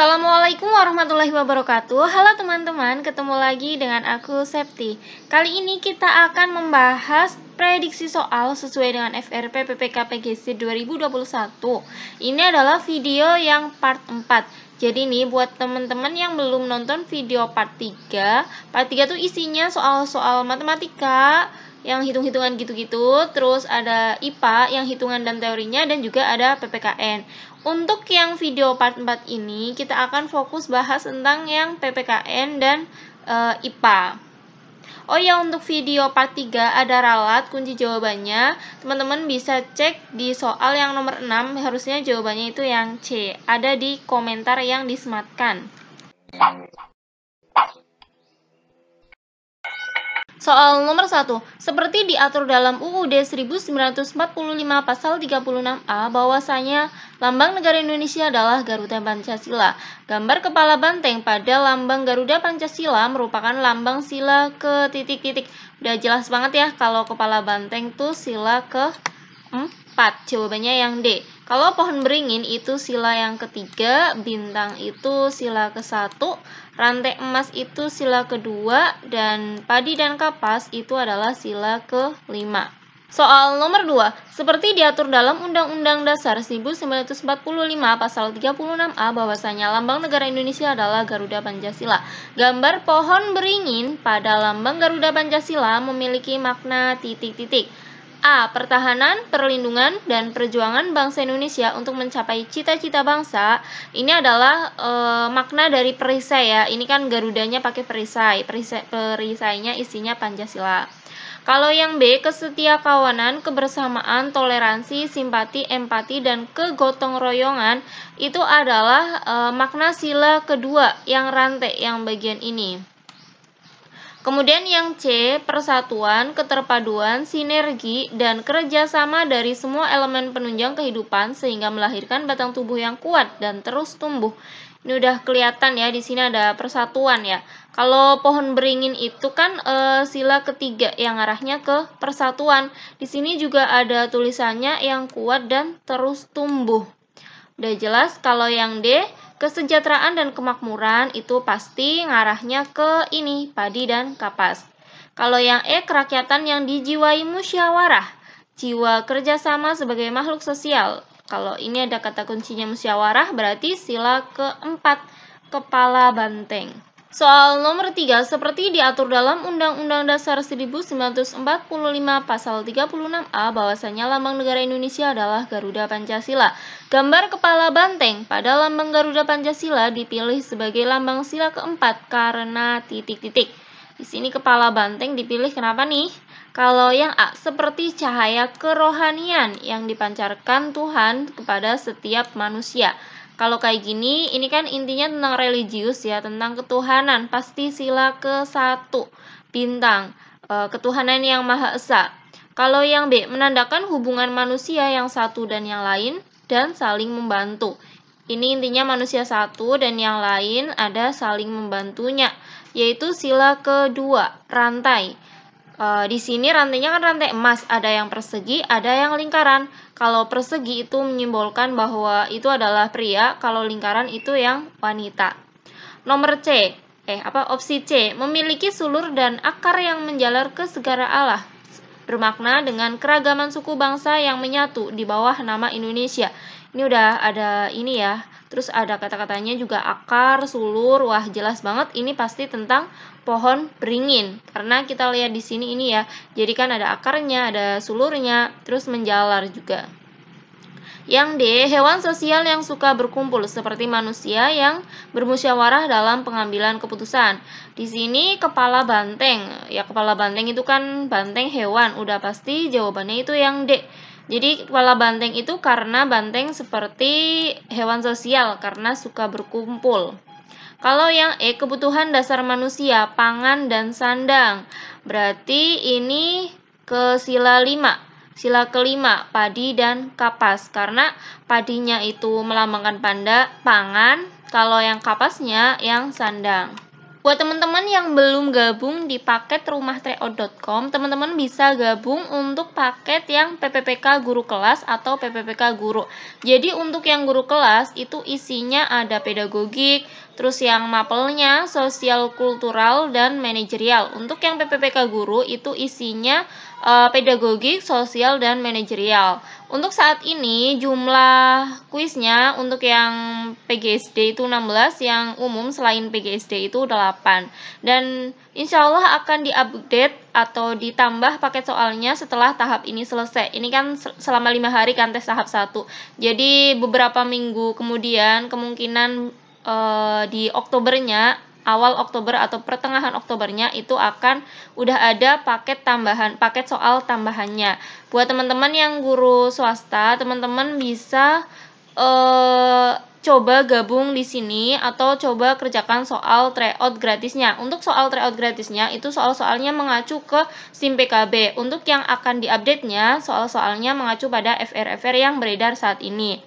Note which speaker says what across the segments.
Speaker 1: Assalamualaikum warahmatullahi wabarakatuh. Halo teman-teman, ketemu lagi dengan aku Septi. Kali ini kita akan membahas prediksi soal sesuai dengan FRP PPK PGC 2021. Ini adalah video yang part 4. Jadi nih buat teman-teman yang belum nonton video part 3 tuh isinya soal-soal matematika yang hitung-hitungan gitu-gitu, terus ada IPA yang hitungan dan teorinya, dan juga ada PPKN. Untuk yang video part 4 ini, kita akan fokus bahas tentang yang PPKN dan IPA. Oh ya, untuk video part 3 ada ralat kunci jawabannya. Teman-teman bisa cek di soal yang nomor 6, harusnya jawabannya itu yang C. Ada di komentar yang disematkan. Soal nomor 1. Seperti diatur dalam UUD 1945 pasal 36A bahwasanya lambang negara Indonesia adalah Garuda Pancasila. Gambar kepala banteng pada lambang Garuda Pancasila merupakan lambang sila ke titik-titik. Udah jelas banget ya kalau kepala banteng tuh sila ke 4. Jawabannya yang D. Kalau pohon beringin itu sila yang ketiga, bintang itu sila ke-1, rantai emas itu sila kedua, dan padi dan kapas itu adalah sila ke-5. Soal nomor 2. Seperti diatur dalam Undang-Undang Dasar 1945 pasal 36A bahwasanya lambang negara Indonesia adalah Garuda Pancasila. Gambar pohon beringin pada lambang Garuda Pancasila memiliki makna titik-titik. A. Pertahanan, perlindungan, dan perjuangan bangsa Indonesia untuk mencapai cita-cita bangsa. Ini adalah makna dari perisai ya. Ini kan Garudanya pakai perisai. Perisainya isinya Pancasila. Kalau yang B, kesetiakawanan, kebersamaan, toleransi, simpati, empati, dan kegotong royongan, itu adalah makna sila kedua yang rantai yang bagian ini. Kemudian yang C, persatuan, keterpaduan, sinergi, dan kerjasama dari semua elemen penunjang kehidupan sehingga melahirkan batang tubuh yang kuat dan terus tumbuh. Ini udah kelihatan ya, di sini ada persatuan ya. Kalau pohon beringin itu kan sila ketiga yang arahnya ke persatuan. Di sini juga ada tulisannya yang kuat dan terus tumbuh. Udah jelas. Kalau yang D, kesejahteraan dan kemakmuran itu pasti ngarahnya ke ini, padi dan kapas. Kalau yang E, kerakyatan yang dijiwai musyawarah, jiwa kerjasama sebagai makhluk sosial. Kalau ini ada kata kuncinya musyawarah, berarti sila keempat, kepala banteng. Soal nomor 3, seperti diatur dalam Undang-Undang Dasar 1945 pasal 36A bahwasanya lambang negara Indonesia adalah Garuda Pancasila. Gambar kepala banteng pada lambang Garuda Pancasila dipilih sebagai lambang sila keempat karena titik-titik. Di sini kepala banteng dipilih kenapa nih? Kalau yang A, seperti cahaya kerohanian yang dipancarkan Tuhan kepada setiap manusia. Kalau kayak gini, ini kan intinya tentang religius ya, tentang ketuhanan. Pasti sila ke-1, bintang, ketuhanan yang Maha Esa. Kalau yang B, menandakan hubungan manusia yang satu dan yang lain, dan saling membantu. Ini intinya manusia satu dan yang lain ada saling membantunya, yaitu sila kedua, rantai. Di sini rantainya kan rantai emas, ada yang persegi, ada yang lingkaran. Kalau persegi itu menyimbolkan bahwa itu adalah pria, kalau lingkaran itu yang wanita. Nomor C, opsi C, memiliki sulur dan akar yang menjalar ke segala arah. Bermakna dengan keragaman suku bangsa yang menyatu di bawah nama Indonesia. Ini udah ada ini ya. Terus ada kata-katanya juga akar, sulur. Wah, jelas banget ini pasti tentang pohon beringin. Karena kita lihat di sini ini ya. Jadi kan ada akarnya, ada sulurnya, terus menjalar juga. Yang D, hewan sosial yang suka berkumpul seperti manusia yang bermusyawarah dalam pengambilan keputusan. Di sini kepala banteng. Ya, kepala banteng itu kan banteng hewan. Udah pasti jawabannya itu yang D. Jadi kepala banteng itu karena banteng seperti hewan sosial karena suka berkumpul. Kalau yang E, kebutuhan dasar manusia, pangan dan sandang. Berarti ini ke sila 5. Sila kelima, padi dan kapas. Karena padinya itu melambangkan pangan, kalau yang kapasnya yang sandang. Buat teman-teman yang belum gabung di paket rumahtryout.com, teman-teman bisa gabung untuk paket yang PPPK Guru Kelas atau PPPK Guru. Jadi untuk yang Guru Kelas itu isinya ada pedagogik, terus yang mapelnya sosial kultural dan manajerial. Untuk yang PPPK Guru itu isinya pedagogik, sosial dan manajerial. Untuk saat ini jumlah kuisnya untuk yang PGSD itu 16, yang umum selain PGSD itu 8. Dan insya Allah akan diupdate atau ditambah paket soalnya setelah tahap ini selesai. Ini kan selama 5 hari kan tes tahap 1. Jadi beberapa minggu kemudian kemungkinan di Oktobernya, awal Oktober atau pertengahan Oktobernya itu akan udah ada paket tambahan, paket soal tambahannya. Buat teman-teman yang guru swasta, teman-teman bisa coba gabung di sini atau coba kerjakan soal tryout gratisnya. Untuk soal tryout gratisnya itu soal-soalnya mengacu ke SIM PKB. Untuk yang akan diupdate-nya, soal-soalnya mengacu pada FR-FR yang beredar saat ini.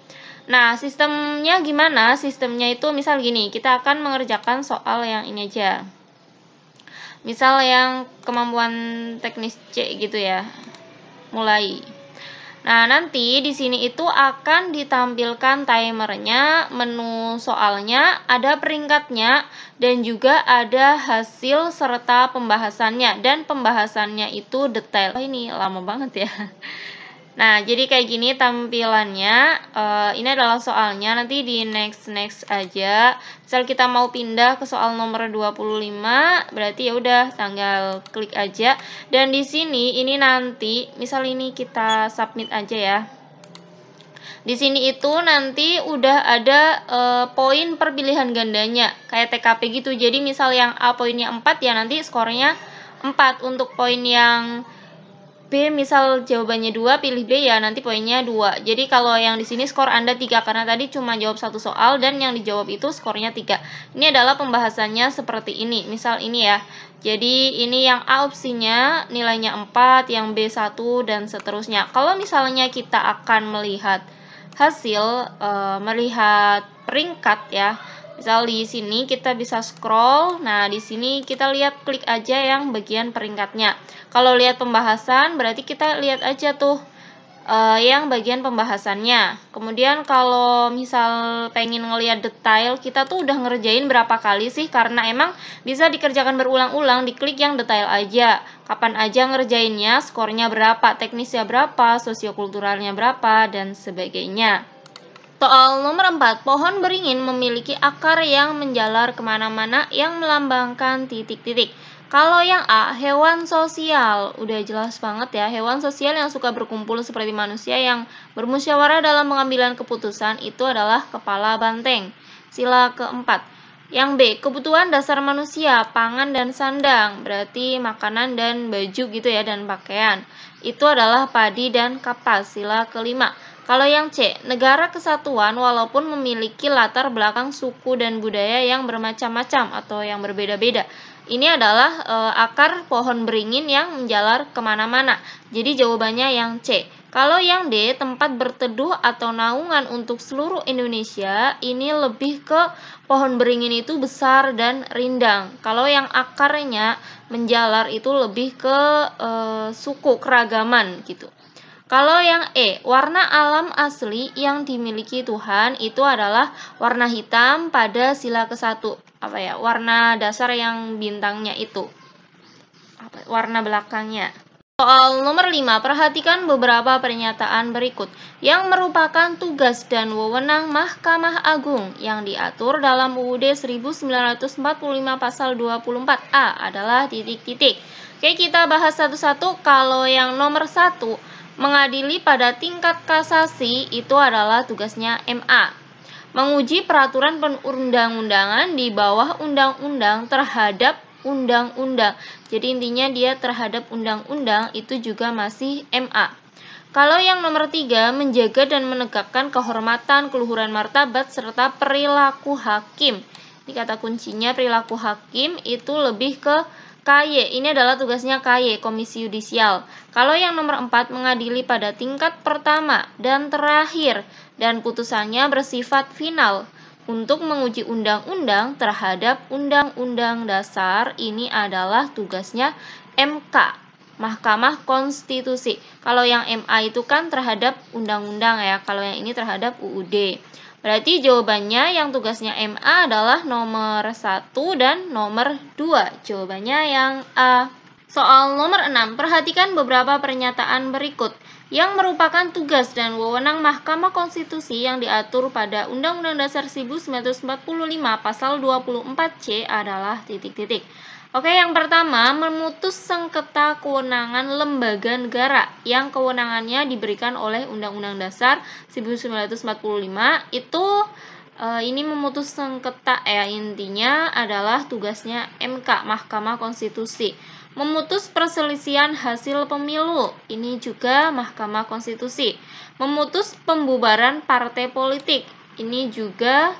Speaker 1: Nah, sistemnya gimana? Sistemnya itu misal gini, kita akan mengerjakan soal yang ini aja. Misal yang kemampuan teknis C gitu ya. Mulai. Nah, nanti di sini itu akan ditampilkan timernya, menu soalnya, ada peringkatnya, dan juga ada hasil serta pembahasannya. Dan pembahasannya itu detail. Oh, ini lama banget ya. Nah, jadi kayak gini tampilannya. Ini adalah soalnya, nanti di next aja. Misal kita mau pindah ke soal nomor 25, berarti ya udah tinggal klik aja. Dan di sini ini nanti, misal ini kita submit aja ya. Di sini itu nanti udah ada poin perpilihan gandanya, kayak TKP gitu. Jadi misal yang A poinnya 4 ya nanti skornya 4. Untuk poin yang B misal jawabannya 2, pilih B ya nanti poinnya 2. Jadi kalau yang di sini skor Anda 3 karena tadi cuma jawab satu soal dan yang dijawab itu skornya 3. Ini adalah pembahasannya seperti ini. Misal ini ya. Jadi ini yang A opsinya nilainya 4, yang B 1 dan seterusnya. Kalau misalnya kita akan melihat hasil, melihat peringkat ya. Misal di sini kita bisa scroll. Nah, di sini kita lihat, klik aja yang bagian peringkatnya. Kalau lihat pembahasan, berarti kita lihat aja tuh yang bagian pembahasannya. Kemudian kalau misal pengen ngelihat detail, kita tuh udah ngerjain berapa kali sih? Karena emang bisa dikerjakan berulang-ulang, diklik yang detail aja. Kapan aja ngerjainnya, skornya berapa, teknisnya berapa, sosiokulturalnya berapa, dan sebagainya. Soal nomor 4, pohon beringin memiliki akar yang menjalar kemana-mana yang melambangkan titik-titik. Kalau yang A, hewan sosial, udah jelas banget ya, hewan sosial yang suka berkumpul seperti manusia yang bermusyawarah dalam pengambilan keputusan itu adalah kepala banteng. Sila keempat. Yang B, kebutuhan dasar manusia, pangan dan sandang, berarti makanan dan baju gitu ya, dan pakaian. Itu adalah padi dan kapas. Sila kelima. Kalau yang C, negara kesatuan walaupun memiliki latar belakang suku dan budaya yang bermacam-macam atau yang berbeda-beda. Ini adalah akar pohon beringin yang menjalar kemana-mana. Jadi jawabannya yang C. Kalau yang D, tempat berteduh atau naungan untuk seluruh Indonesia, ini lebih ke pohon beringin itu besar dan rindang. Kalau yang akarnya menjalar itu lebih ke suku, keragaman gitu. Kalau yang E, warna alam asli yang dimiliki Tuhan itu adalah warna hitam pada sila ke-1. Apa ya? Warna dasar yang bintangnya itu. Warna belakangnya. Soal nomor 5, perhatikan beberapa pernyataan berikut yang merupakan tugas dan wewenang Mahkamah Agung yang diatur dalam UUD 1945 pasal 24A adalah titik-titik. Oke, kita bahas satu-satu. Kalau yang nomor 1, mengadili pada tingkat kasasi itu adalah tugasnya MA. Menguji peraturan perundang-undangan di bawah undang-undang terhadap undang-undang. Jadi intinya dia terhadap undang-undang itu juga masih MA. Kalau yang nomor 3, menjaga dan menegakkan kehormatan, keluhuran martabat, serta perilaku hakim. Ini kata kuncinya, perilaku hakim itu lebih ke KY, ini adalah tugasnya KY, Komisi Yudisial. Kalau yang nomor 4, mengadili pada tingkat pertama dan terakhir, dan putusannya bersifat final. untuk menguji undang-undang terhadap undang-undang dasar ini adalah tugasnya MK, Mahkamah Konstitusi. Kalau yang MA itu kan terhadap undang-undang ya, kalau yang ini terhadap UUD. Berarti jawabannya yang tugasnya MA adalah nomor 1 dan nomor 2. Jawabannya yang A. Soal nomor 6, perhatikan beberapa pernyataan berikut yang merupakan tugas dan wewenang Mahkamah Konstitusi yang diatur pada Undang-Undang Dasar 1945 pasal 24C adalah titik-titik. Oke, yang pertama, memutus sengketa kewenangan lembaga negara yang kewenangannya diberikan oleh Undang-Undang Dasar 1945 itu ini memutus sengketa intinya adalah tugasnya MK, Mahkamah Konstitusi. Memutus perselisihan hasil pemilu, ini juga Mahkamah Konstitusi. Memutus pembubaran partai politik, ini juga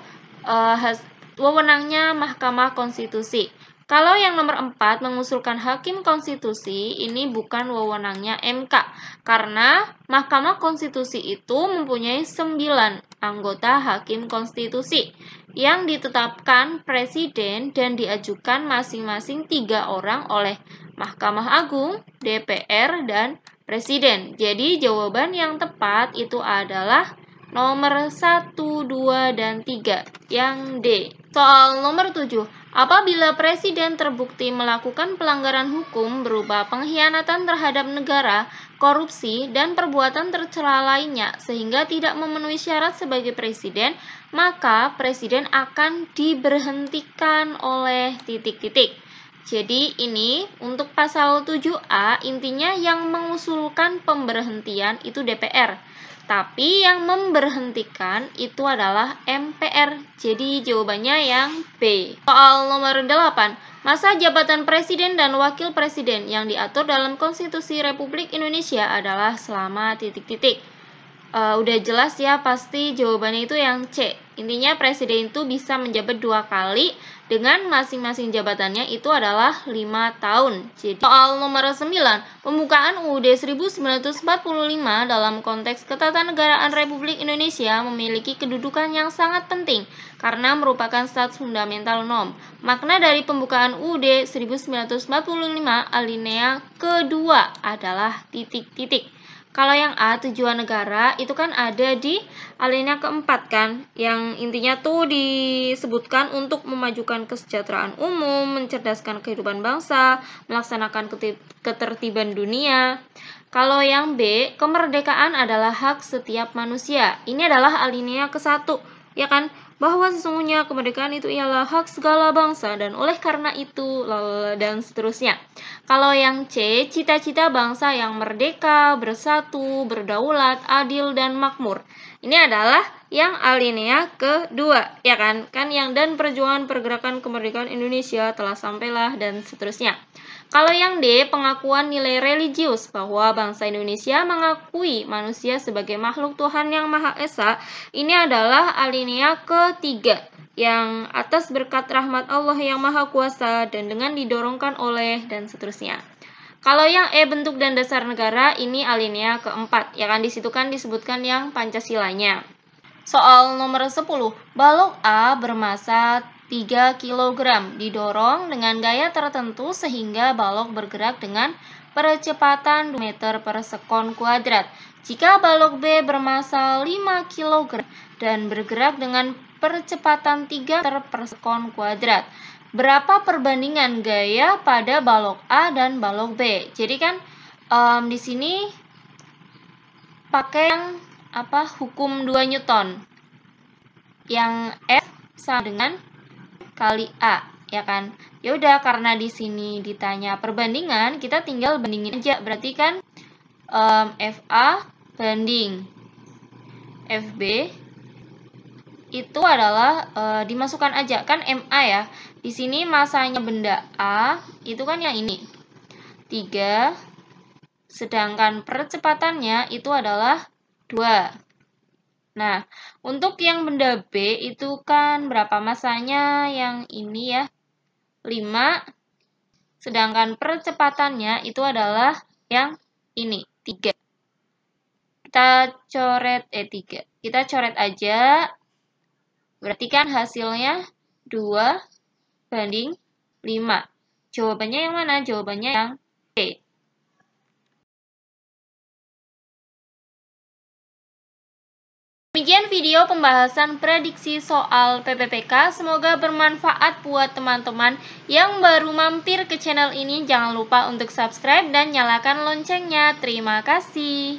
Speaker 1: wewenangnya Mahkamah Konstitusi. Kalau yang nomor 4, mengusulkan hakim konstitusi, ini bukan wewenangnya MK, karena Mahkamah Konstitusi itu mempunyai 9 anggota hakim konstitusi yang ditetapkan Presiden dan diajukan masing-masing 3 orang oleh Mahkamah Agung, DPR, dan Presiden. Jadi jawaban yang tepat itu adalah nomor 1, 2, dan 3, yang D. Soal nomor 7. Apabila Presiden terbukti melakukan pelanggaran hukum berupa pengkhianatan terhadap negara, korupsi, dan perbuatan tercela lainnya sehingga tidak memenuhi syarat sebagai Presiden, maka Presiden akan diberhentikan oleh titik-titik. Jadi ini untuk pasal 7A intinya yang mengusulkan pemberhentian itu DPR. Tapi yang memberhentikan itu adalah MPR. Jadi jawabannya yang B. Soal nomor 8. Masa jabatan Presiden dan Wakil Presiden yang diatur dalam Konstitusi Republik Indonesia adalah selama titik-titik. Udah jelas ya, pasti jawabannya itu yang C. Intinya Presiden itu bisa menjabat 2 kali dengan masing-masing jabatannya itu adalah 5 tahun. Jadi soal nomor 9, pembukaan UUD 1945 dalam konteks ketatanegaraan Republik Indonesia memiliki kedudukan yang sangat penting karena merupakan status fundamental norm. Makna dari pembukaan UUD 1945 alinea kedua adalah titik-titik. Kalau yang A, tujuan negara, itu kan ada di alinea keempat kan, yang intinya tuh disebutkan untuk memajukan kesejahteraan umum, mencerdaskan kehidupan bangsa, melaksanakan ketertiban dunia. Kalau yang B, kemerdekaan adalah hak setiap manusia. Ini adalah alinea ke-1, ya kan? Bahwa sesungguhnya kemerdekaan itu ialah hak segala bangsa dan oleh karena itu dan seterusnya. Kalau yang C, cita-cita bangsa yang merdeka, bersatu, berdaulat, adil, dan makmur. Ini adalah yang alinea kedua, ya kan? Kan yang dan perjuangan pergerakan kemerdekaan Indonesia telah sampailah dan seterusnya. Kalau yang D, pengakuan nilai religius bahwa bangsa Indonesia mengakui manusia sebagai makhluk Tuhan yang Maha Esa, ini adalah alinea ketiga, yang atas berkat rahmat Allah yang Maha Kuasa dan dengan didorongkan oleh dan seterusnya. Kalau yang E, bentuk dan dasar negara, ini alinea keempat, ya kan? Disitu kan disebutkan yang Pancasilanya. Soal nomor 10, balok A bermasa 3 kg didorong dengan gaya tertentu sehingga balok bergerak dengan percepatan 2 meter per sekon kuadrat. Jika balok B bermasa 5 kg dan bergerak dengan percepatan 3 meter per sekon kuadrat, berapa perbandingan gaya pada balok A dan balok B? Jadi kan di sini pakai yang hukum 2 Newton. Yang F sama dengan kali A, ya kan? Ya udah, karena di sini ditanya perbandingan, kita tinggal bandingin aja. Berarti kan FA banding FB itu adalah dimasukkan aja kan MA ya. Di sini masanya benda A itu kan yang ini 3, sedangkan percepatannya itu adalah 2. Nah, untuk yang benda B itu kan berapa masanya? Yang ini ya, 5. Sedangkan percepatannya itu adalah yang ini, 3. Kita coret 3. Kita coret aja Berarti kan hasilnya 2:5. Jawabannya yang mana? Jawabannya yang C. Demikian video pembahasan prediksi soal PPPK. Semoga bermanfaat buat teman-teman yang baru mampir ke channel ini. Jangan lupa untuk subscribe dan nyalakan loncengnya. Terima kasih.